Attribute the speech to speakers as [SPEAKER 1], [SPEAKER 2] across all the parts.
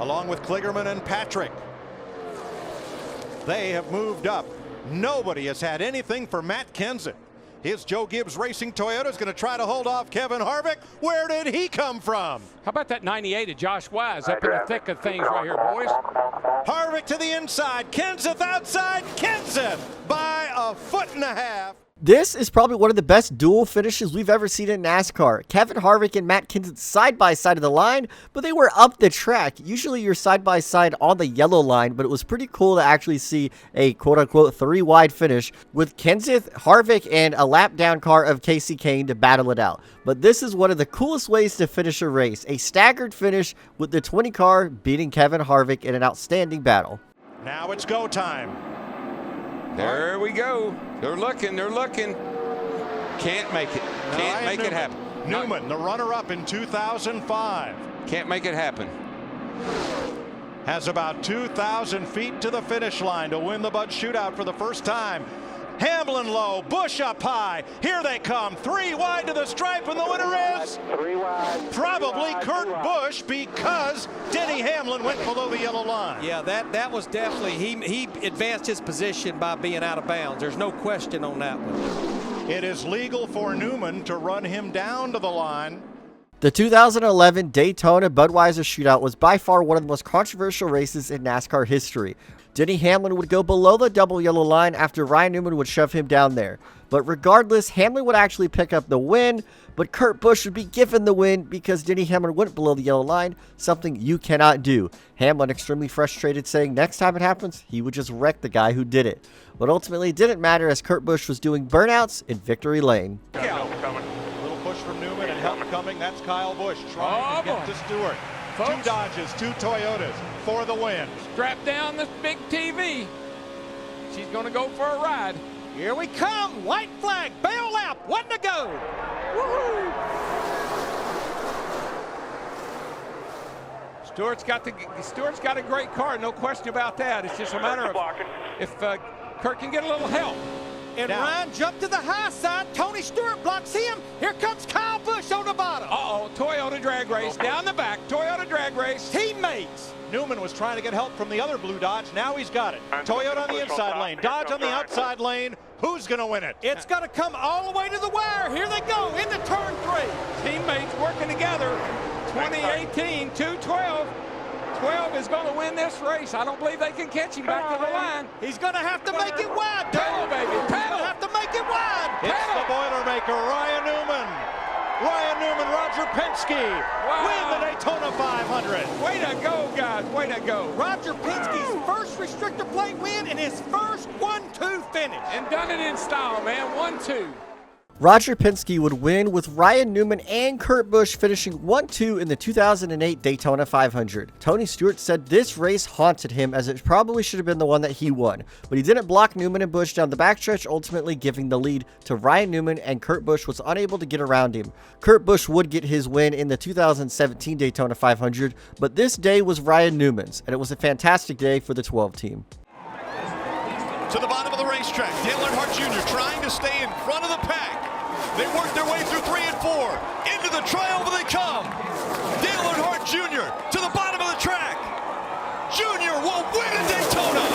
[SPEAKER 1] along with Kligerman and Patrick. They have moved up. Nobody has had anything for Matt Kenseth. His Joe Gibbs Racing Toyota is going to try to hold off Kevin Harvick. Where did he come from?
[SPEAKER 2] How about that 98 of Josh Wise up in the thick of things right here, boys?
[SPEAKER 1] Harvick to the inside. Kenseth outside. Kenseth by a foot and a half.
[SPEAKER 3] This is probably one of the best duel finishes we've ever seen in NASCAR. Kevin Harvick and Matt Kenseth side by side of the line, but they were up the track. Usually you're side by side on the yellow line, but it was pretty cool to actually see a quote-unquote 3-wide finish with Kenseth, Harvick, and a lap down car of Casey Kane to battle it out. But this is one of the coolest ways to finish a race, a staggered finish with the 20 car beating Kevin Harvick in an outstanding battle.
[SPEAKER 1] Now it's go time.
[SPEAKER 4] There we go. They're looking. Can't make it. Can't make it happen.
[SPEAKER 1] Newman, the runner-up in 2005.
[SPEAKER 4] Can't make it happen.
[SPEAKER 1] Has about 2,000 feet to the finish line to win the Bud Shootout for the first time. Hamlin low, Busch up high. Here they come. 3 wide to the stripe, and the winner is probably Kurt Busch, because Denny Hamlin went below the yellow line.
[SPEAKER 5] Yeah, that was definitely, he advanced his position by being out of bounds. There's no question on that one.
[SPEAKER 1] It is legal for Newman to run him down to the line.
[SPEAKER 3] The 2011 Daytona Budweiser Shootout was by far one of the most controversial races in NASCAR history. Denny Hamlin would go below the double yellow line after Ryan Newman would shove him down there. But regardless, Hamlin would actually pick up the win, but Kurt Busch would be given the win because Denny Hamlin went below the yellow line, something you cannot do. Hamlin extremely frustrated, saying next time it happens, he would just wreck the guy who did it. But ultimately it didn't matter, as Kurt Busch was doing burnouts in victory lane.
[SPEAKER 1] Little push from Newman and help coming. That's Kyle Busch trying to get to Stewart. Folks. 2 Dodges, 2 Toyotas for the win.
[SPEAKER 2] Strap down this big TV. She's going to go for a ride.
[SPEAKER 5] Here we come. White flag. Bail out. 1 to go. Woohoo!
[SPEAKER 2] Stewart's got a great car, no question about that. It's just a matter of if Kurt can get a little help.
[SPEAKER 5] And now, Ryan jumped to the high side. Tony Stewart blocks him. Here comes Kyle Busch on the bottom.
[SPEAKER 2] Uh-oh, Toyota drag race down the back. Toyota drag race.
[SPEAKER 5] Teammates.
[SPEAKER 1] Newman was trying to get help from the other blue Dodge. Now he's got it. Toyota on the inside lane. Dodge on the outside lane. Who's going to win it?
[SPEAKER 5] It's going to come all the way to the wire. Here they go into turn 3.
[SPEAKER 2] Teammates working together. 2018, 212. 12 is going to win this race. I don't believe they can catch him back to the line.
[SPEAKER 5] He's going to have to make it wide.
[SPEAKER 2] Pedal, baby. Pedal.
[SPEAKER 5] He's going to have to make it wide.
[SPEAKER 1] It's the Boilermaker, Ryan Newman. Ryan Newman, Roger Penske win the Daytona 500.
[SPEAKER 2] Way to go, guys. Way to go.
[SPEAKER 5] Roger Penske's first restrictor plate win and his first 1-2 finish.
[SPEAKER 2] And done it in style, man. 1-2.
[SPEAKER 3] Roger Penske would win, with Ryan Newman and Kurt Busch finishing 1-2 in the 2008 Daytona 500. Tony Stewart said this race haunted him, as it probably should have been the one that he won, but he didn't block Newman and Busch down the backstretch, ultimately giving the lead to Ryan Newman, and Kurt Busch was unable to get around him. Kurt Busch would get his win in the 2017 Daytona 500, but this day was Ryan Newman's, and it was a fantastic day for the 12 team.
[SPEAKER 6] To the bottom of the racetrack, Dale Earnhardt Jr. trying to stay in front of the pack. They work their way through 3 and 4. Into the triumph they come. Dale Earnhardt Jr. to the bottom of the track. Jr. will win at Daytona.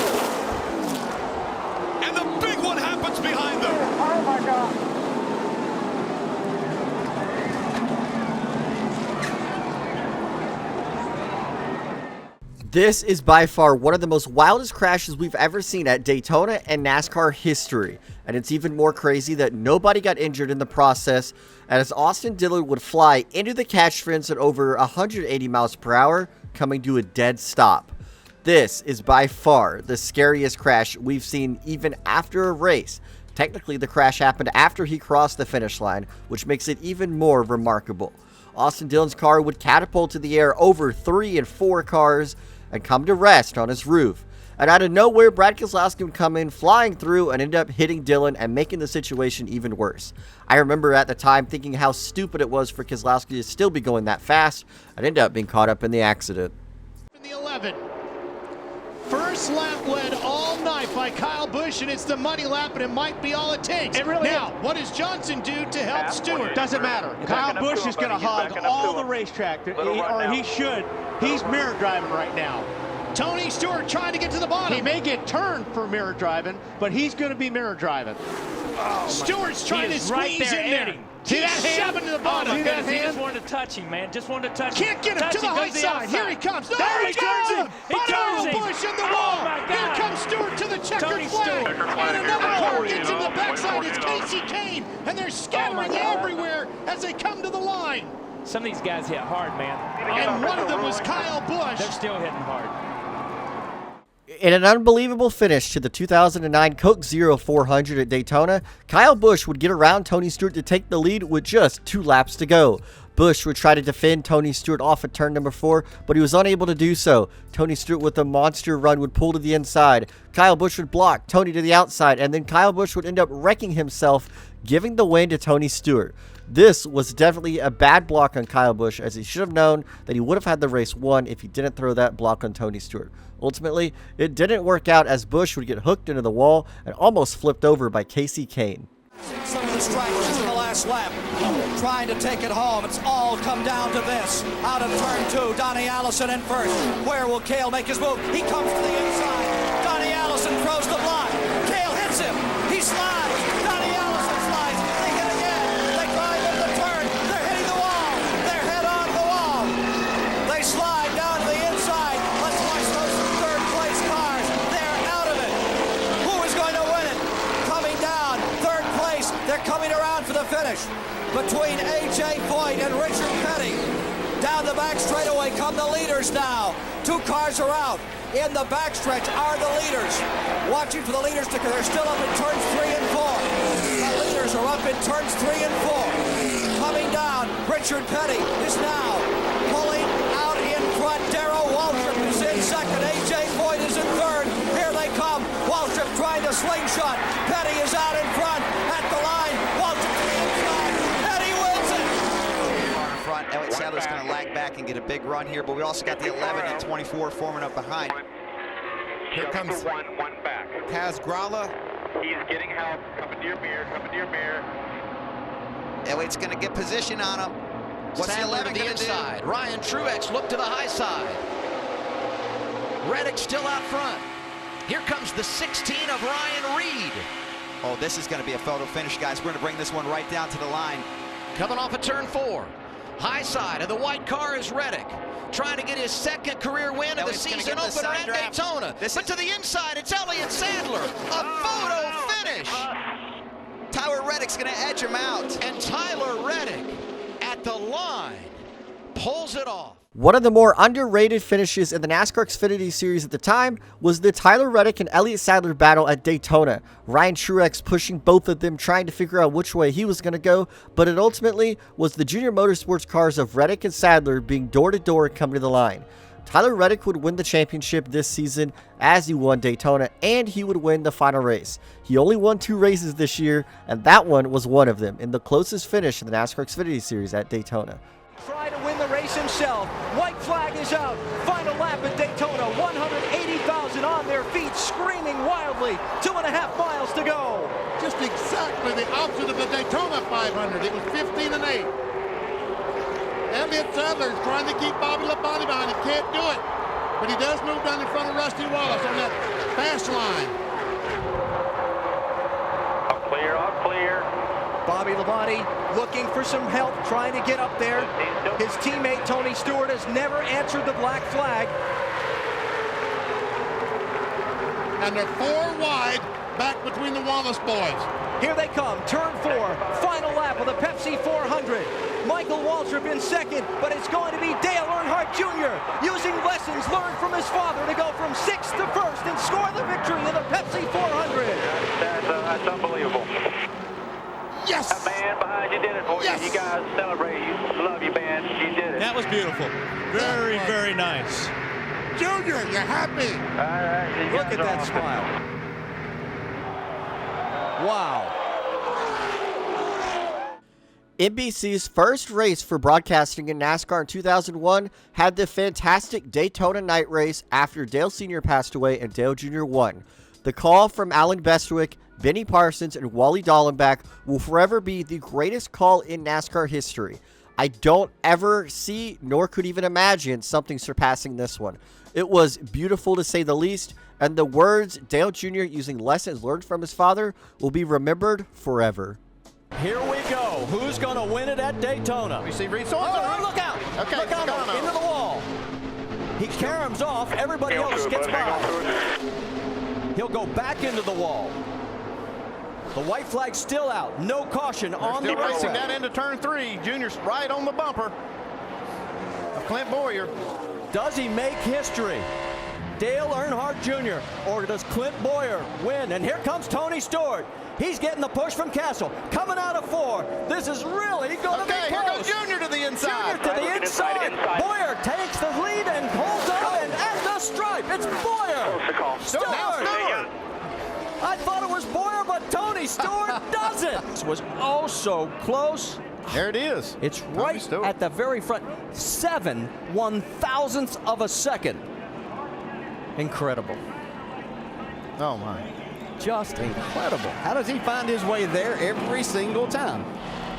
[SPEAKER 6] And the big one happens behind them.
[SPEAKER 7] Oh my God.
[SPEAKER 3] This is by far one of the most wildest crashes we've ever seen at Daytona and NASCAR history. And it's even more crazy that nobody got injured in the process, as Austin Dillon would fly into the catch fence at over 180 miles per hour, coming to a dead stop. This is by far the scariest crash we've seen even after a race. Technically, the crash happened after he crossed the finish line, which makes it even more remarkable. Austin Dillon's car would catapult to the air over 3 and 4 cars and come to rest on his roof. And out of nowhere, Brad Keselowski would come in flying through and end up hitting Dillon and making the situation even worse. I remember at the time thinking how stupid it was for Keselowski to still be going that fast and end up being caught up in the accident.
[SPEAKER 8] In the 11. First lap led all night by Kyle Busch, and it's the money lap, and it might be all it takes.
[SPEAKER 7] It really
[SPEAKER 8] now,
[SPEAKER 7] is.
[SPEAKER 8] what does Johnson do to help Stewart?
[SPEAKER 7] Doesn't matter. Kyle Busch is going to hog all the racetrack, or he should.
[SPEAKER 8] He's mirror driving right now. Tony Stewart trying to get to the bottom. He may get turned for mirror driving, but he's going to be mirror driving. Stewart's trying to squeeze in there. See that hand? Shoving to the bottom.
[SPEAKER 7] See that hand? He just wanted to touch him, man. Just wanted to touch him.
[SPEAKER 8] Can't get him to the high side. Here he comes.
[SPEAKER 7] There he turns him. He turns him.
[SPEAKER 8] Busch in the wall. Here comes Stewart to the checkered flag. And another car gets in the backside. It's Casey Kane. And they're scattering everywhere as they come to the line.
[SPEAKER 7] Some of these guys hit hard, man.
[SPEAKER 8] And one of them was Kyle Busch.
[SPEAKER 7] They're still hitting hard.
[SPEAKER 3] In an unbelievable finish to the 2009 Coke Zero 400 at Daytona, Kyle Busch would get around Tony Stewart to take the lead with just 2 laps to go. Busch would try to defend Tony Stewart off at turn number 4, but he was unable to do so. Tony Stewart with a monster run would pull to the inside. Kyle Busch would block Tony to the outside, and then Kyle Busch would end up wrecking himself, giving the win to Tony Stewart. This was definitely a bad block on Kyle Busch, as he should have known that he would have had the race won if he didn't throw that block on Tony Stewart. Ultimately, it didn't work out, as Busch would get hooked into the wall and almost flipped over by Casey Kane.
[SPEAKER 9] Some of the strikers in the last lap trying to take it home. It's all come down to this. Out of turn 2, Donnie Allison in first. Where will Cale make his move? He comes to the inside. Donnie Allison throws the block. Cale hits him. He slides. Donnie Allison slides. They hit again. They drive into the turn. They're hitting the wall. They're head on the wall. They slide down to the inside. Let's watch those third place cars. They're out of it. Who is going to win it? Coming down. Third place. They're coming around for the finish. Between A.J. Foyt and Richard Petty. Down the back straightaway come the leaders now. 2 cars are out. In the backstretch are the leaders. Watching for the leaders to they're still up in turns 3 and 4. The leaders are up in turns 3 and 4. Coming down, Richard Petty is now pulling out in front. Darrell Waltrip is in second. A.J. Foyt is in third. Here they come. Waltrip trying to slingshot. Petty is out in front at the line. Waltrip to the inside. Petty wins it.
[SPEAKER 10] In front, Elliott Sadler's going to lag back and get a big run here, but we also got the 11 and 24 forming up behind.
[SPEAKER 11] Here comes one back.
[SPEAKER 10] Taz Gralla.
[SPEAKER 11] He's getting help. Coming to your mirror. Coming to your mirror.
[SPEAKER 10] Elliott's going to get position on him. What's the 11
[SPEAKER 9] to the inside? Ryan Truex look to the high side. Reddick still out front. Here comes the 16 of Ryan Reed.
[SPEAKER 10] Oh, this is going to be a photo finish, guys. We're going to bring this one right down to the line.
[SPEAKER 9] Coming off of turn 4. High side of the white car is Reddick. Trying to get his second career win of the season opener at Daytona. But to the inside, it's Elliott Sadler. A photo finish.
[SPEAKER 10] Tyler Reddick's going to edge him out.
[SPEAKER 9] And Tyler Reddick at the line pulls it off.
[SPEAKER 3] One of the more underrated finishes in the NASCAR Xfinity series at the time was the Tyler Reddick and Elliott Sadler battle at Daytona. Ryan Truex pushing both of them, trying to figure out which way he was going to go, but it ultimately was the Junior Motorsports cars of Reddick and Sadler being door-to-door coming to the line. Tyler Reddick would win the championship this season as he won Daytona, and he would win the final race. He only won 2 races this year, and that one was one of them, in the closest finish in the NASCAR Xfinity series at Daytona.
[SPEAKER 12] Try to win the race himself. White flag is out. Final lap at Daytona. 180,000 on their feet, screaming wildly. 2.5 miles to go.
[SPEAKER 13] Just exactly the opposite of the Daytona 500. It was 15 and 8. Elliott Sadler is trying to keep Bobby Labonte behind. He can't do it. But he does move down in front of Rusty Wallace on that fast line.
[SPEAKER 11] All clear, all clear.
[SPEAKER 12] Bobby Labonte looking for some help, trying to get up there. His teammate Tony Stewart has never answered the black flag.
[SPEAKER 13] And they're 4 wide back between the Wallace boys.
[SPEAKER 12] Here they come, turn 4, final lap of the Pepsi 400. Michael Waltrip in second, but it's going to be Dale Earnhardt Jr. using lessons learned from his father to go from 6th to 1st and score the victory in the Pepsi 400.
[SPEAKER 11] That's unbelievable.
[SPEAKER 13] Yes!
[SPEAKER 11] That man behind you did it for
[SPEAKER 13] yes.
[SPEAKER 11] you. You guys celebrate. You love you, man. You did it.
[SPEAKER 6] That was beautiful. Very, very nice.
[SPEAKER 13] Junior, you're happy.
[SPEAKER 11] All right.
[SPEAKER 12] Look at that smile. Wow.
[SPEAKER 3] NBC's first race for broadcasting in NASCAR in 2001 had the fantastic Daytona Night race after Dale Sr. passed away and Dale Jr. won. The call from Alan Bestwick, Benny Parsons, and Wally Dallenbach will forever be the greatest call in NASCAR history. I don't ever see, nor could even imagine, something surpassing this one. It was beautiful to say the least, and the words Dale Jr. using lessons learned from his father will be remembered forever.
[SPEAKER 12] Here we go. Who's going to win it at Daytona?
[SPEAKER 8] We see Reed.
[SPEAKER 12] Oh, look out.
[SPEAKER 8] Okay,
[SPEAKER 12] look out. Into the wall. He caroms off. Everybody else gets by. He'll go back into the wall. The white flag's still out. No caution on the
[SPEAKER 8] racing
[SPEAKER 12] racetrack.
[SPEAKER 8] that into turn 3. Junior's right on the bumper of Clint Boyer.
[SPEAKER 12] Does he make history? Dale Earnhardt Jr. or does Clint Boyer win? And here comes Tony Stewart. He's getting the push from Castle. Coming out of 4. This is really going to be close.
[SPEAKER 8] Here goes Junior to the inside.
[SPEAKER 12] Junior to the inside. Boyer takes the lead and holds on and at the stripe. It's Boyer. Stewart. I thought it was Boyer, but Tony Stewart does it. This was oh so close.
[SPEAKER 8] There it is.
[SPEAKER 12] It's right at the very front. 7 1/1000ths of a second. Incredible.
[SPEAKER 8] Oh, my.
[SPEAKER 12] Just incredible. How does he find his way there every single time?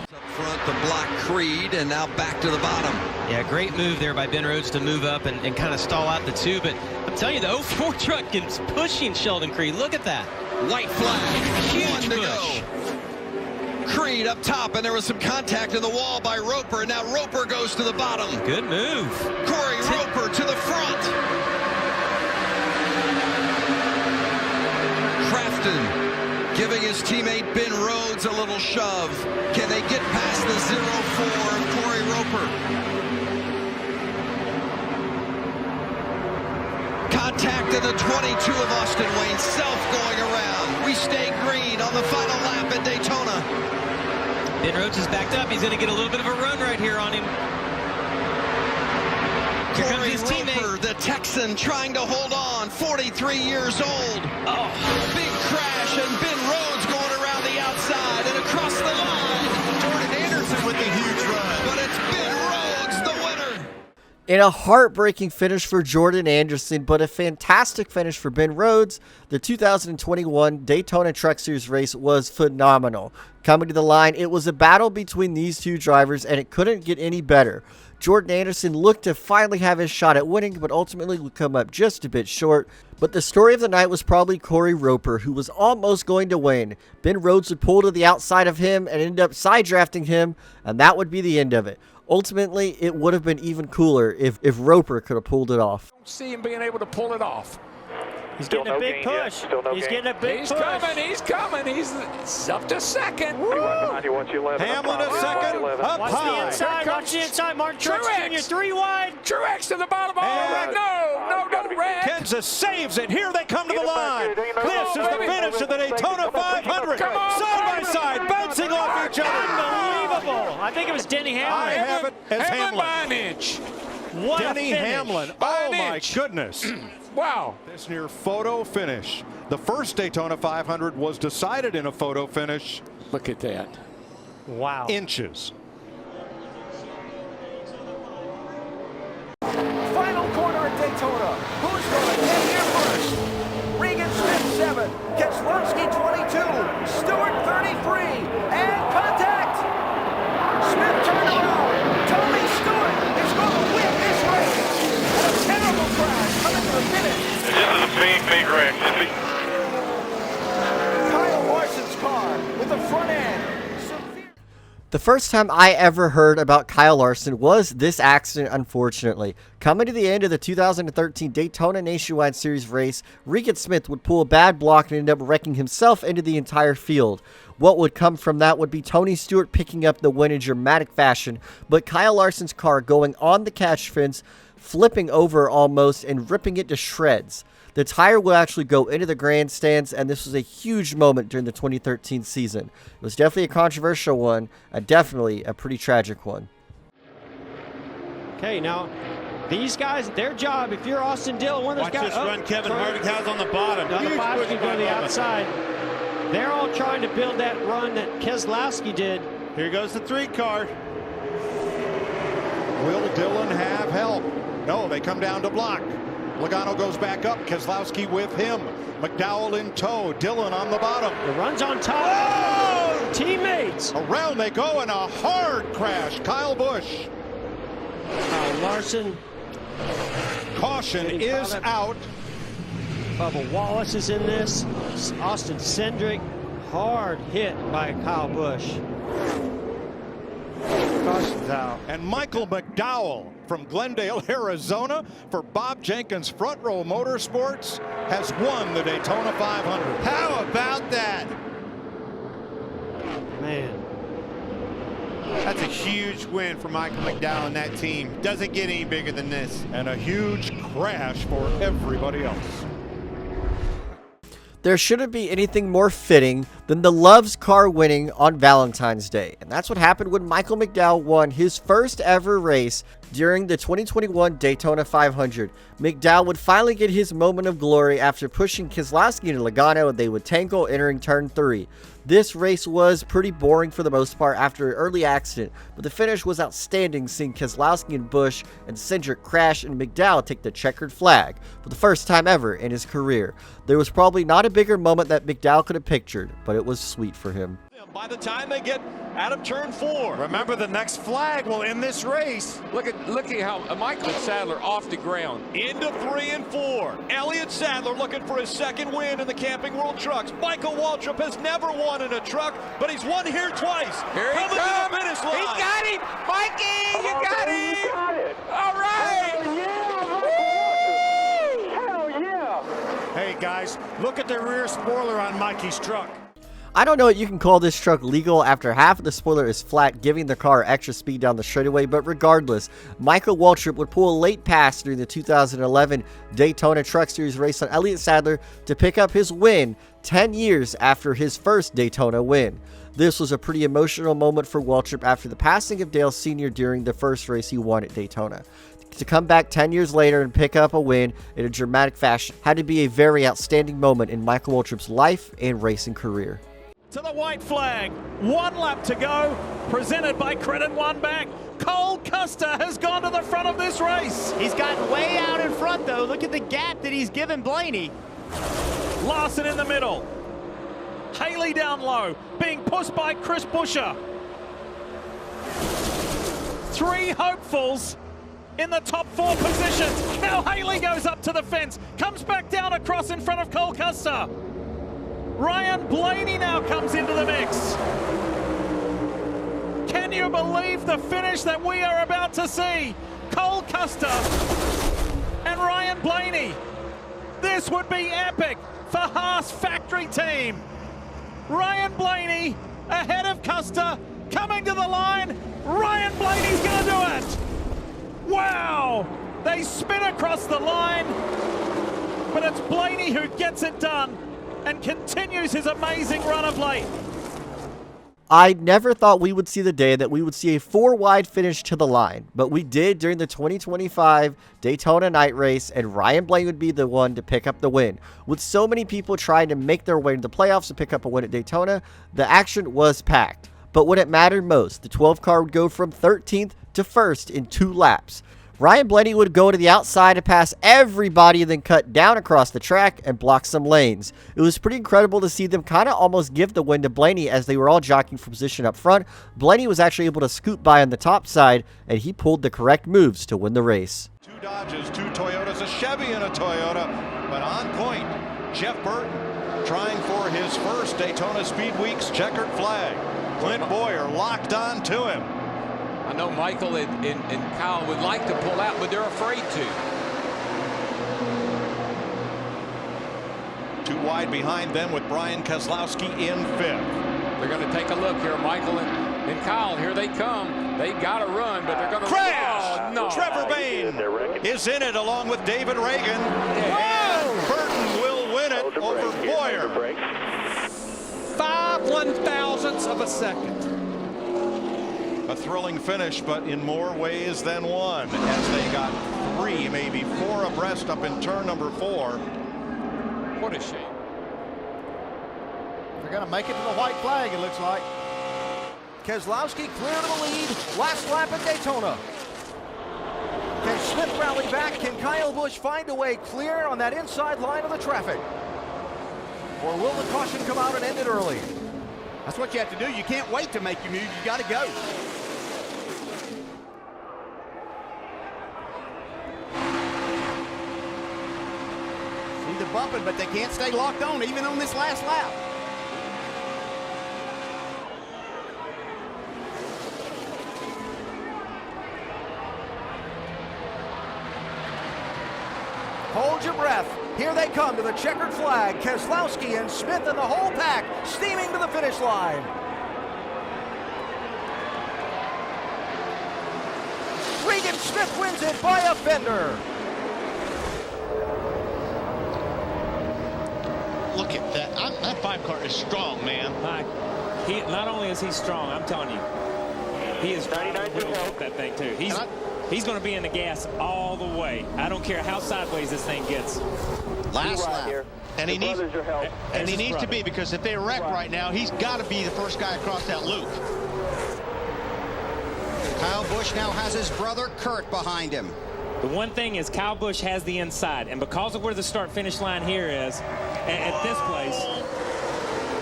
[SPEAKER 14] Up front to block Creed, and now back to the bottom.
[SPEAKER 15] Yeah, great move there by Ben Rhodes to move up and kind of stall out the 2. But I'm telling you, the 04 truck is pushing Sheldon Creed. Look at that.
[SPEAKER 14] White flag.
[SPEAKER 15] Huge
[SPEAKER 14] 1 to
[SPEAKER 15] push.
[SPEAKER 14] go. Creed up top, and there was some contact in the wall by Roper. Now Roper goes to the bottom.
[SPEAKER 15] Good move.
[SPEAKER 14] Corey Roper to the front. Crafton giving his teammate Ben Rhodes a little shove. Can they get past the 0-4 of Corey Roper? Contact in the 22 of Austin Wayne. Self going around. We stay green on the final lap at Daytona.
[SPEAKER 15] Ben Rhodes is backed up. He's going to get a little bit of a run right here on him. Here comes
[SPEAKER 14] Corey
[SPEAKER 15] his
[SPEAKER 14] Roper,
[SPEAKER 15] teammate.
[SPEAKER 14] the Texan, trying to hold on. 43 years old.
[SPEAKER 15] Oh.
[SPEAKER 14] Big crash, and Ben Rhodes going around the outside and across the line. Jordan Anderson with the huge run. But it's Ben Rhodes, the winner.
[SPEAKER 3] In a heartbreaking finish for Jordan Anderson, but a fantastic finish for Ben Rhodes, the 2021 Daytona Truck Series race was phenomenal. Coming to the line, it was a battle between these two drivers, and it couldn't get any better. Jordan Anderson looked to finally have his shot at winning, but ultimately would come up just a bit short. But the story of the night was probably Corey Roper, who was almost going to win. Ben Rhodes would pull to the outside of him and end up side drafting him, and that would be the end of it. Ultimately, it would have been even cooler if Roper could have pulled it off.
[SPEAKER 2] See him being able to pull it off.
[SPEAKER 5] He's getting a big push. He's getting a big push.
[SPEAKER 2] He's coming. He's up to second.
[SPEAKER 1] Hamlin a second. Up
[SPEAKER 5] Watch
[SPEAKER 1] high.
[SPEAKER 5] the inside. Watch the inside. Martin Truex Jr. 3 wide.
[SPEAKER 2] Truex to the bottom. No, red.
[SPEAKER 1] Kansas saves it. Here they come to the line. This is the finish of the Daytona 500. Side by side, bouncing off each other.
[SPEAKER 5] Unbelievable. I think it was Denny Hamlin.
[SPEAKER 1] I have it as
[SPEAKER 2] Hamlin
[SPEAKER 1] Hamlin.
[SPEAKER 2] by an inch.
[SPEAKER 5] What
[SPEAKER 1] Denny
[SPEAKER 5] a finish.
[SPEAKER 1] Hamlin.
[SPEAKER 2] By
[SPEAKER 1] Oh,
[SPEAKER 2] an
[SPEAKER 1] my
[SPEAKER 2] inch.
[SPEAKER 1] goodness.
[SPEAKER 2] Wow.
[SPEAKER 1] This near photo finish. The first Daytona 500 was decided in a photo finish.
[SPEAKER 2] Look at that.
[SPEAKER 5] Wow.
[SPEAKER 1] Inches.
[SPEAKER 12] Final corner at Daytona. Who's going to get here first? Regan Smith 7, Keselowski 22, Stewart 33, and contact. Smith turned around. Tony Stewart is going to win this race. And a terrible crash coming to the finish.
[SPEAKER 11] This is a big wreck.
[SPEAKER 12] Kyle Larson's car with the front end.
[SPEAKER 3] The first time I ever heard about Kyle Larson was this accident, unfortunately. Coming to the end of the 2013 Daytona Nationwide Series race, Regan Smith would pull a bad block and end up wrecking himself into the entire field. What would come from that would be Tony Stewart picking up the win in dramatic fashion, but Kyle Larson's car going on the catch fence, flipping over almost, and ripping it to shreds. The tire will actually go into the grandstands, and this was a huge moment during the 2013 season. It was definitely a controversial one, definitely a pretty tragic one.
[SPEAKER 5] Okay, now these guys, their job, if you're Austin Dillon, one of those guys.
[SPEAKER 13] Watch this run Kevin Harvick has on the bottom.
[SPEAKER 5] Now the
[SPEAKER 13] Huge
[SPEAKER 5] 5
[SPEAKER 13] push
[SPEAKER 5] can go
[SPEAKER 13] by
[SPEAKER 5] to the
[SPEAKER 13] Bubba.
[SPEAKER 5] outside. They're all trying to build that run that Keselowski did.
[SPEAKER 13] Here goes the 3 car.
[SPEAKER 1] Will Dillon have help? No, they come down to block. Logano goes back up. Keselowski with him. McDowell in tow. Dillon on the bottom.
[SPEAKER 5] The run's on top.
[SPEAKER 1] Oh!
[SPEAKER 5] teammates.
[SPEAKER 1] Around they go in a hard crash. Kyle Busch.
[SPEAKER 5] Kyle Larson.
[SPEAKER 1] Caution is out.
[SPEAKER 5] Bubba Wallace is in this. Austin Cindric. Hard hit by Kyle Busch.
[SPEAKER 1] Caution's out. And Michael McDowell from Glendale, Arizona, for Bob Jenkins Front Row Motorsports, has won the Daytona 500.
[SPEAKER 8] How about that?
[SPEAKER 5] Man.
[SPEAKER 8] That's a huge win for Michael McDowell and that team. Doesn't get any bigger than this.
[SPEAKER 1] And a huge crash for everybody else.
[SPEAKER 3] There shouldn't be anything more fitting than the Love's car winning on Valentine's Day. And that's what happened when Michael McDowell won his first ever race during the 2021 Daytona 500. McDowell would finally get his moment of glory after pushing Keselowski into Logano, and they would tangle entering turn 3. This race was pretty boring for the most part after an early accident, but the finish was outstanding, seeing Keselowski and Busch and Cindric crash and McDowell take the checkered flag for the first time ever in his career. There was probably not a bigger moment that McDowell could have pictured, but it was sweet for him.
[SPEAKER 6] By the time they get out of turn 4.
[SPEAKER 2] Remember, the next flag will end this race. Look at how Michael Sadler off the ground.
[SPEAKER 6] Into 3 and 4. Elliott Sadler looking for his second win in the Camping World Trucks. Michael Waltrip has never won in a truck, but he's won here twice.
[SPEAKER 2] Here he comes.
[SPEAKER 6] To the finish line.
[SPEAKER 2] He got him. Mikey, you got him.
[SPEAKER 11] You got it.
[SPEAKER 2] All right.
[SPEAKER 11] Hell yeah.
[SPEAKER 2] Hey, guys, look at the rear spoiler on Mikey's truck.
[SPEAKER 3] I don't know if you can call this truck legal after half of the spoiler is flat, giving the car extra speed down the straightaway, but regardless, Michael Waltrip would pull a late pass during the 2011 Daytona Truck Series race on Elliott Sadler to pick up his win 10 years after his first Daytona win. This was a pretty emotional moment for Waltrip after the passing of Dale Sr. during the first race he won at Daytona. To come back 10 years later and pick up a win in a dramatic fashion had to be a very outstanding moment in Michael Waltrip's life and racing career.
[SPEAKER 16] To the white flag, 1 lap to go, presented by Credit One Bank. Cole Custer has gone to the front of this race.
[SPEAKER 8] He's gotten way out in front, though. Look at the gap that he's given Blaney.
[SPEAKER 16] Larson in the middle. Haley down low, being pushed by Chris Buescher. 3 hopefuls in the top 4 positions. Now Haley goes up to the fence, comes back down across in front of Cole Custer. Ryan Blaney now comes into the mix. Can you believe the finish that we are about to see? Cole Custer and Ryan Blaney. This would be epic for Haas factory team. Ryan Blaney ahead of Custer, coming to the line. Ryan Blaney's gonna do it. Wow, they spin across the line, but it's Blaney who gets it done and continues his amazing run of late.
[SPEAKER 3] I never thought we would see the day that we would see a 4-wide finish to the line, but we did during the 2025 Daytona Night race, and Ryan Blaney would be the one to pick up the win. With so many people trying to make their way to the playoffs to pick up a win at Daytona, the action was packed. But when it mattered most, the 12 car would go from 13th to 1st in 2 laps. Ryan Blaney would go to the outside to pass everybody and then cut down across the track and block some lanes. It was pretty incredible to see them kind of almost give the win to Blaney as they were all jockeying for position up front. Blaney was actually able to scoot by on the top side, and he pulled the correct moves to win the race.
[SPEAKER 1] 2 Dodges, 2 Toyotas, a Chevy and a Toyota, but on point, Jeff Burton trying for his first Daytona Speed Week's checkered flag. Clint Boyer locked on to him.
[SPEAKER 2] I know Michael and Kyle would like to pull out, but they're afraid to.
[SPEAKER 1] 2 wide behind them with Brian Keselowski in 5th.
[SPEAKER 2] They're going to take a look here, Michael and Kyle. Here they come. They've got to run, but they're going to
[SPEAKER 1] crash.
[SPEAKER 2] Oh, no.
[SPEAKER 1] Trevor Bayne is in it along with David Reagan. And Burton will win it over Boyer.
[SPEAKER 5] 5 1/1000ths of a second.
[SPEAKER 1] A thrilling finish, but in more ways than one, as they got 3, maybe 4 abreast up in turn number 4.
[SPEAKER 2] What a shame.
[SPEAKER 9] They're going to make it to the white flag, it looks like. Keselowski clear to the lead. Last lap at Daytona. Can Smith rally back? Can Kyle Busch find a way clear on that inside line of the traffic? Or will the caution come out and end it early?
[SPEAKER 17] That's what you have to do. You can't wait to make your move. You got to go. See the bumping, but they can't stay locked on even on this last lap.
[SPEAKER 12] Hold your breath. Here they come to the checkered flag. Keselowski and Smith and the whole pack steaming to the finish line. Regan Smith wins it by a fender.
[SPEAKER 18] Look at that. That 5 car is strong, man.
[SPEAKER 7] Not only is he strong, I'm telling you, he is that thing too. He's going to be in the gas all the way. I don't care how sideways this thing gets.
[SPEAKER 17] Last lap. And he needs to be, because if they wreck right now, he's got to be the first guy across that loop.
[SPEAKER 10] Kyle Busch now has his brother Kurt behind him.
[SPEAKER 7] The one thing is Kyle Busch has the inside, and because of where the start-finish line here is, at this place,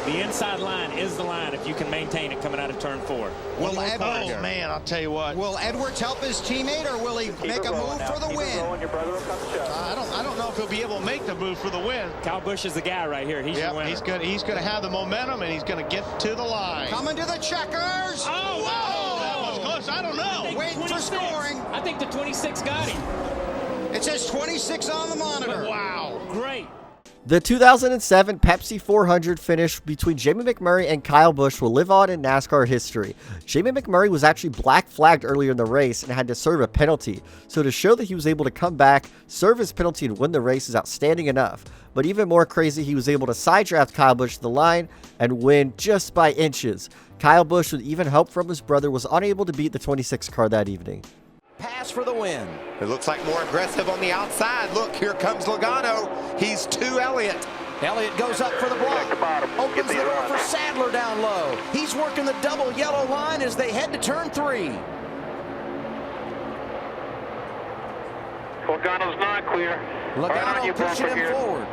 [SPEAKER 7] the inside line is the line if you can maintain it coming out of turn 4.
[SPEAKER 17] Will Edwards, man, I'll tell you what.
[SPEAKER 10] Will Edwards help his teammate, or will he make a move for the win?
[SPEAKER 17] I don't know if he'll be able to make the move for the win.
[SPEAKER 7] Kyle Busch is the guy right here. He's your winner.
[SPEAKER 17] He's going to have the momentum, and he's going to get to the line.
[SPEAKER 10] Coming to the checkers.
[SPEAKER 17] Oh, wow. That was close. I don't know.
[SPEAKER 10] Waiting for scoring.
[SPEAKER 7] I think the 26 got him.
[SPEAKER 10] It says 26 on the monitor.
[SPEAKER 17] Wow.
[SPEAKER 7] Great.
[SPEAKER 3] The 2007 Pepsi 400 finish between Jamie McMurray and Kyle Busch will live on in NASCAR history. Jamie McMurray was actually black flagged earlier in the race and had to serve a penalty, so to show that he was able to come back, serve his penalty, and win the race is outstanding enough. But even more crazy, he was able to side draft Kyle Busch to the line and win just by inches. Kyle Busch, with even help from his brother, was unable to beat the 26 car that evening.
[SPEAKER 12] Pass for the win.
[SPEAKER 19] It looks like more aggressive on the outside. Look, here comes Logano. He's to Elliott.
[SPEAKER 12] Elliott goes up for the block. Opens the door for Sadler down low. He's working the double yellow line as they head to turn 3.
[SPEAKER 11] Logano's not clear.
[SPEAKER 12] Logano pushing him forward.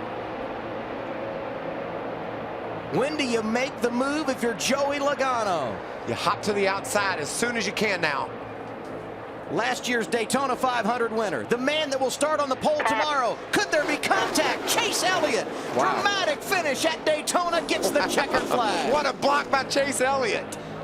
[SPEAKER 12] When do you make the move if you're Joey Logano?
[SPEAKER 19] You hop to the outside as soon as you can now.
[SPEAKER 12] Last year's Daytona 500 winner, the man that will start on the pole tomorrow. Could there be contact? Chase Elliott. Wow. Dramatic finish at Daytona, gets the checkered flag.
[SPEAKER 19] What a block by Chase Elliott.